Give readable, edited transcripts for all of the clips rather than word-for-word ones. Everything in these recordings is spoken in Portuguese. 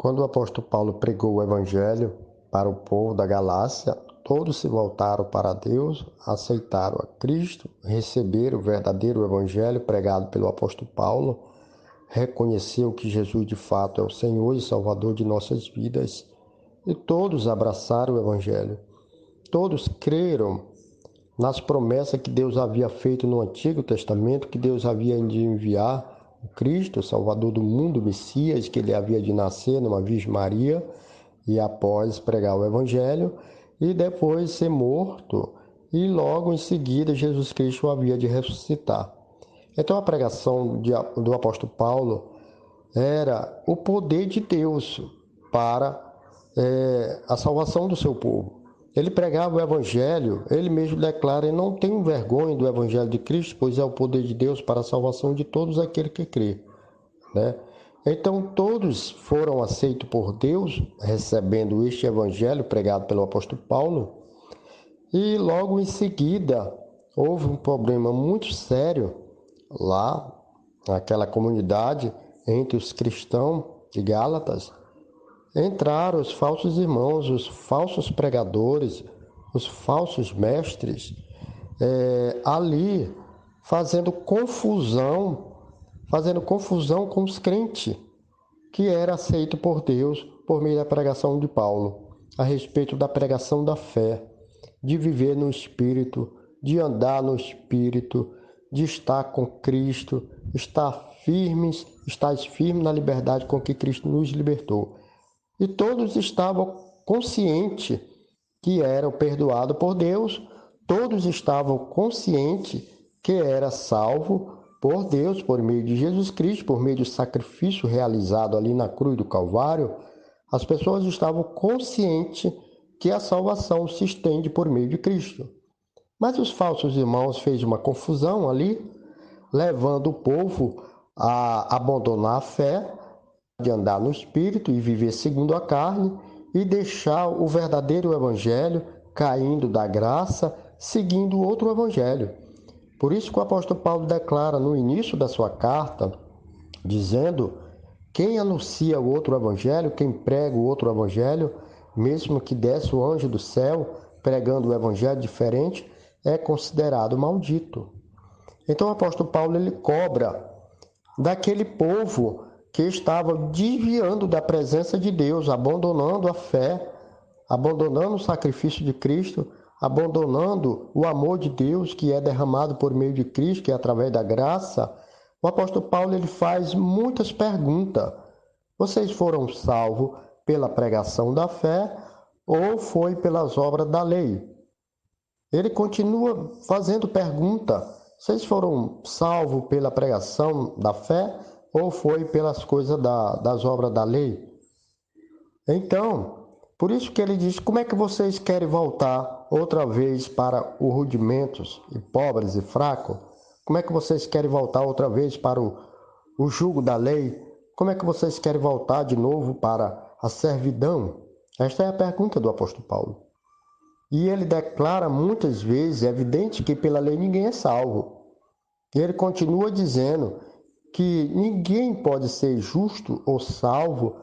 Quando o apóstolo Paulo pregou o evangelho para o povo da Galácia, todos se voltaram para Deus, aceitaram a Cristo, receberam o verdadeiro evangelho pregado pelo apóstolo Paulo, reconheceu que Jesus de fato é o Senhor e Salvador de nossas vidas, e todos abraçaram o evangelho. Todos creram nas promessas que Deus havia feito no Antigo Testamento, que Deus havia de enviar o Cristo, o Salvador do mundo, o Messias, que ele havia de nascer numa Virgem Maria, e após pregar o Evangelho, e depois ser morto, e logo em seguida Jesus Cristo havia de ressuscitar. Então a pregação do apóstolo Paulo era o poder de Deus para a salvação do seu povo. Ele pregava o Evangelho, ele mesmo declara: e não tenho vergonha do Evangelho de Cristo, pois é o poder de Deus para a salvação de todos aqueles que crê. Né? Então todos foram aceitos por Deus, recebendo este Evangelho pregado pelo apóstolo Paulo, e logo em seguida houve um problema muito sério lá naquela comunidade entre os cristãos de Gálatas. Entraram os falsos irmãos, os falsos pregadores, os falsos mestres, ali fazendo confusão com os crentes, que era aceito por Deus por meio da pregação de Paulo, a respeito da pregação da fé, de viver no Espírito, de andar no Espírito, de estar com Cristo, estar firmes na liberdade com que Cristo nos libertou. E todos estavam conscientes que eram perdoados por Deus, todos estavam conscientes que era salvo por Deus, por meio de Jesus Cristo, por meio do sacrifício realizado ali na cruz do Calvário. As pessoas estavam conscientes que a salvação se estende por meio de Cristo. Mas os falsos irmãos fez uma confusão ali, levando o povo a abandonar a fé, de andar no Espírito e viver segundo a carne, e deixar o verdadeiro Evangelho, caindo da graça, seguindo outro Evangelho. Por isso que o apóstolo Paulo declara no início da sua carta, dizendo: quem anuncia o outro Evangelho, quem prega o outro Evangelho, mesmo que desce o anjo do céu pregando o Evangelho diferente, é considerado maldito. Então o apóstolo Paulo ele cobra daquele povo que estava desviando da presença de Deus, abandonando a fé, abandonando o sacrifício de Cristo, abandonando o amor de Deus que é derramado por meio de Cristo, que é através da graça. O apóstolo Paulo ele faz muitas perguntas. Vocês foram salvos pela pregação da fé ou foi pelas obras da lei? Ele continua fazendo pergunta: vocês foram salvos pela pregação da fé ou foi pelas coisas das obras da lei? Então, por isso que ele diz: como é que vocês querem voltar outra vez para os rudimentos e pobres e fracos? Como é que vocês querem voltar outra vez para o jugo da lei? Como é que vocês querem voltar de novo para a servidão? Esta é a pergunta do apóstolo Paulo. E ele declara muitas vezes, é evidente que pela lei ninguém é salvo. E ele continua dizendo que ninguém pode ser justo ou salvo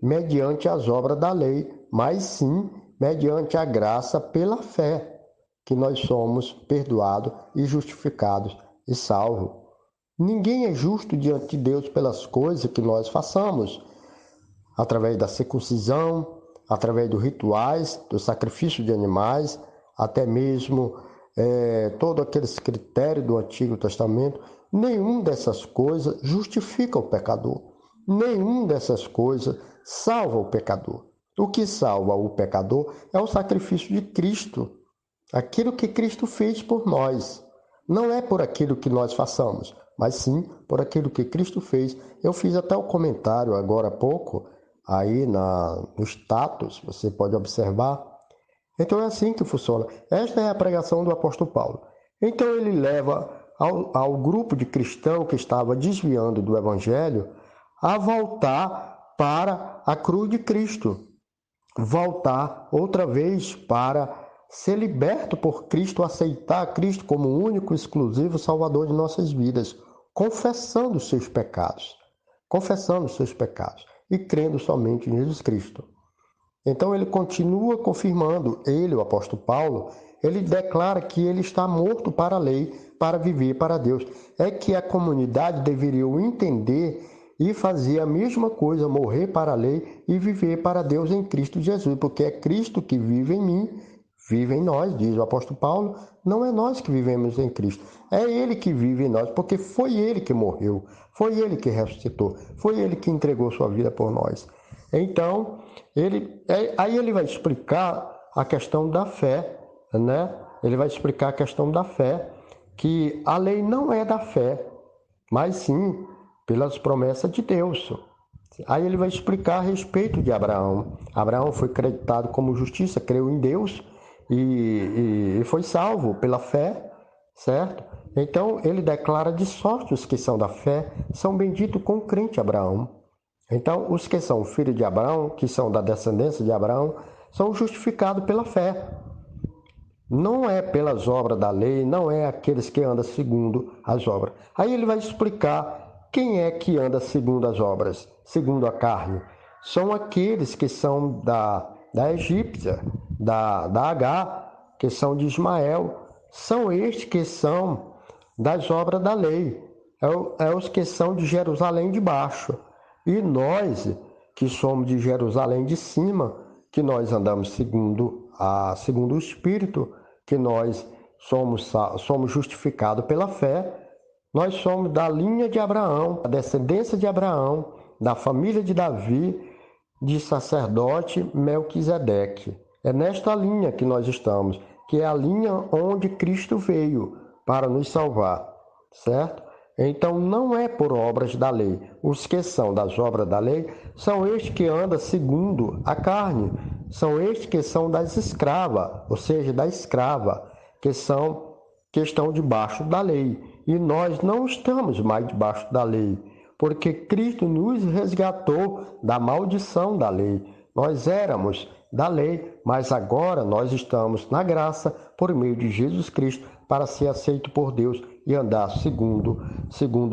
mediante as obras da lei, mas sim mediante a graça pela fé, que nós somos perdoados e justificados e salvos. Ninguém é justo diante de Deus pelas coisas que nós façamos, através da circuncisão, através dos rituais, do sacrifício de animais, até mesmo todos aqueles critérios do Antigo Testamento. Nenhum dessas coisas justifica o pecador. Nenhum dessas coisas salva o pecador. O que salva o pecador é o sacrifício de Cristo, aquilo que Cristo fez por nós. Não é por aquilo que nós façamos, mas sim por aquilo que Cristo fez. Eu fiz até o comentário agora há pouco, aí no status, você pode observar. Então é assim que funciona. Esta é a pregação do apóstolo Paulo. Então ele leva ao grupo de cristãos que estava desviando do evangelho a voltar para a cruz de Cristo. Voltar outra vez para ser liberto por Cristo, aceitar Cristo como o único, exclusivo Salvador de nossas vidas, confessando os seus pecados. Confessando os seus pecados. e crendo somente em Jesus Cristo. Então ele continua confirmando, o apóstolo Paulo, ele declara que ele está morto para a lei, para viver para Deus. É que a comunidade deveria entender e fazer a mesma coisa, morrer para a lei e viver para Deus em Cristo Jesus, porque é Cristo que vive em mim, vive em nós, diz o apóstolo Paulo, não é nós que vivemos em Cristo, é Ele que vive em nós, porque foi Ele que morreu, foi Ele que ressuscitou, foi Ele que entregou sua vida por nós. Então, aí ele vai explicar a questão da fé, né? Ele vai explicar a questão da fé, que a lei não é da fé, mas sim pelas promessas de Deus. Aí ele vai explicar a respeito de Abraão. Abraão foi creditado como justiça, creu em Deus e foi salvo pela fé, certo? Então ele declara de sorte os que são da fé, são benditos com o crente Abraão. Então, os que são filhos de Abraão, que são da descendência de Abraão, são justificados pela fé. Não é pelas obras da lei, não é aqueles que andam segundo as obras. Aí ele vai explicar quem é que anda segundo as obras, segundo a carne. São aqueles que são da egípcia, da Agar, que são de Ismael. São estes que são das obras da lei. É os que são de Jerusalém de baixo. E nós, que somos de Jerusalém de cima, que nós andamos segundo o Espírito, que nós somos justificados pela fé, nós somos da linha de Abraão, da descendência de Abraão, da família de Davi, de sacerdote Melquisedeque. É nesta linha que nós estamos, que é a linha onde Cristo veio para nos salvar, certo? Então, não é por obras da lei. Os que são das obras da lei são estes que andam segundo a carne. São estes que são das escravas, ou seja, da escrava, que estão debaixo da lei. E nós não estamos mais debaixo da lei, porque Cristo nos resgatou da maldição da lei. Nós éramos da lei, mas agora nós estamos na graça por meio de Jesus Cristo para ser aceito por Deus e andar segundo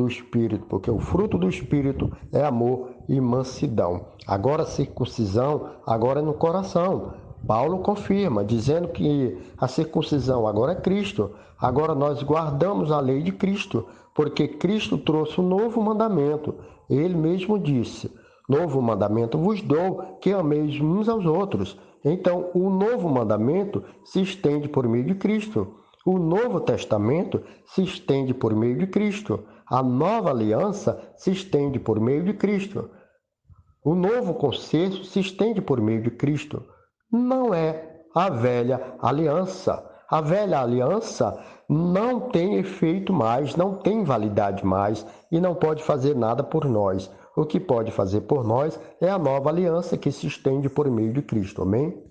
o Espírito, porque o fruto do Espírito é amor e mansidão. Agora a circuncisão, agora é no coração. Paulo confirma, dizendo que a circuncisão agora é Cristo. Agora nós guardamos a lei de Cristo, porque Cristo trouxe um novo mandamento. Ele mesmo disse: novo mandamento vos dou, que ameis uns aos outros. Então, o novo mandamento se estende por meio de Cristo. O Novo Testamento se estende por meio de Cristo. A nova aliança se estende por meio de Cristo. O novo concerto se estende por meio de Cristo. Não é a velha aliança. A velha aliança não tem efeito mais, não tem validade mais e não pode fazer nada por nós. O que pode fazer por nós é a nova aliança que se estende por meio de Cristo. Amém?